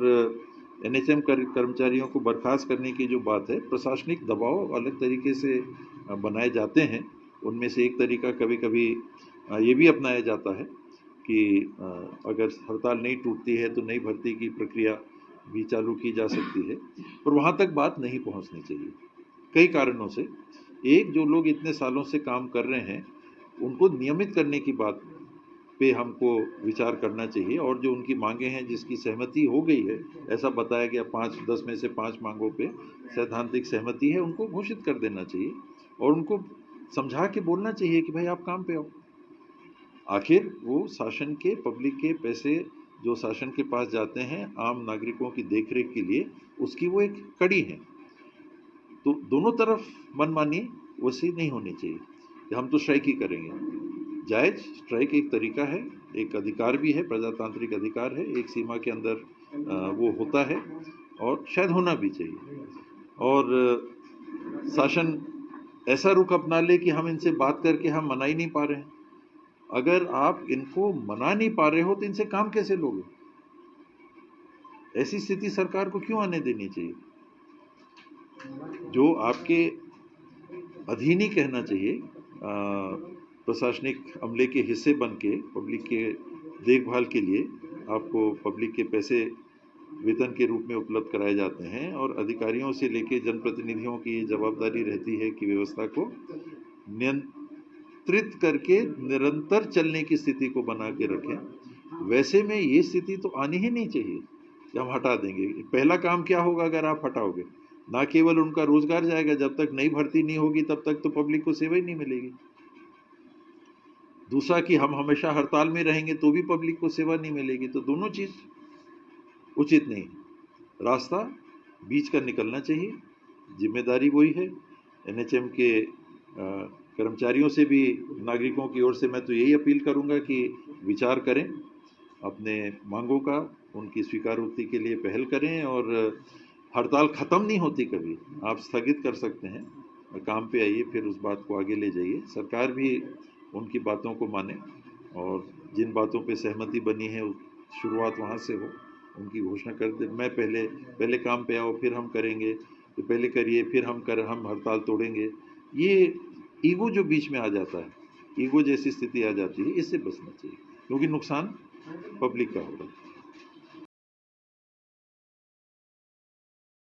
और एनएचएम कर्मचारियों को बर्खास्त करने की जो बात है, प्रशासनिक दबाव अलग तरीके से बनाए जाते हैं। उनमें से एक तरीका कभी कभी ये भी अपनाया जाता है कि अगर हड़ताल नहीं टूटती है तो नई भर्ती की प्रक्रिया भी चालू की जा सकती है, पर वहाँ तक बात नहीं पहुँचनी चाहिए कई कारणों से। एक, जो लोग इतने सालों से काम कर रहे हैं उनको नियमित करने की बात पे हमको विचार करना चाहिए, और जो उनकी मांगे हैं जिसकी सहमति हो गई है, ऐसा बताया गया 5-10 में से 5 मांगों पे सैद्धांतिक सहमति है, उनको घोषित कर देना चाहिए और उनको समझा के बोलना चाहिए कि भाई आप काम पे आओ। आखिर वो शासन के, पब्लिक के पैसे जो शासन के पास जाते हैं आम नागरिकों की देखरेख के लिए, उसकी वो एक कड़ी है। तो दोनों तरफ मनमानी वैसी नहीं होनी चाहिए कि हम तो स्ट्राइक ही करेंगे। जायज स्ट्राइक एक तरीका है, एक अधिकार भी है, प्रजातांत्रिक अधिकार है, एक सीमा के अंदर वो होता है और शायद होना भी चाहिए। और शासन ऐसा रुख अपना ले कि हम इनसे बात करके हम मना ही नहीं पा रहे हैं। अगर आप इनको मना नहीं पा रहे हो तो इनसे काम कैसे लोगे? ऐसी स्थिति सरकार को क्यों आने देनी चाहिए? जो आपके अधीन ही कहना चाहिए, प्रशासनिक अमले के हिस्से बन के पब्लिक के देखभाल के लिए आपको पब्लिक के पैसे वेतन के रूप में उपलब्ध कराए जाते हैं, और अधिकारियों से लेकर जनप्रतिनिधियों की जवाबदारी रहती है कि व्यवस्था को नियंत्रित करके निरंतर चलने की स्थिति को बना के रखें। वैसे में ये स्थिति तो आनी ही नहीं चाहिए कि हम हटा देंगे। पहला काम क्या होगा अगर आप हटाओगे? ना केवल उनका रोजगार जाएगा, जब तक नई भर्ती नहीं होगी तब तक तो पब्लिक को सेवा ही नहीं मिलेगी। दूसरा कि हम हमेशा हड़ताल में रहेंगे तो भी पब्लिक को सेवा नहीं मिलेगी। तो दोनों चीज उचित नहीं। रास्ता बीच का निकलना चाहिए, जिम्मेदारी वही है। एनएचएम के कर्मचारियों से भी, नागरिकों की ओर से मैं तो यही अपील करूंगा कि विचार करें अपने मांगों का, उनकी स्वीकारोक्ति के लिए पहल करें। और हड़ताल खत्म नहीं होती कभी, आप स्थगित कर सकते हैं, काम पे आइए, फिर उस बात को आगे ले जाइए। सरकार भी उनकी बातों को माने और जिन बातों पे सहमति बनी है शुरुआत वहाँ से हो, उनकी घोषणा कर दे। मैं पहले काम पे आओ फिर हम करेंगे, तो पहले करिए फिर हम हड़ताल तोड़ेंगे। ये ईगो जो बीच में आ जाता है, ईगो जैसी स्थिति आ जाती है, इससे बचना चाहिए क्योंकि नुकसान पब्लिक का होगा।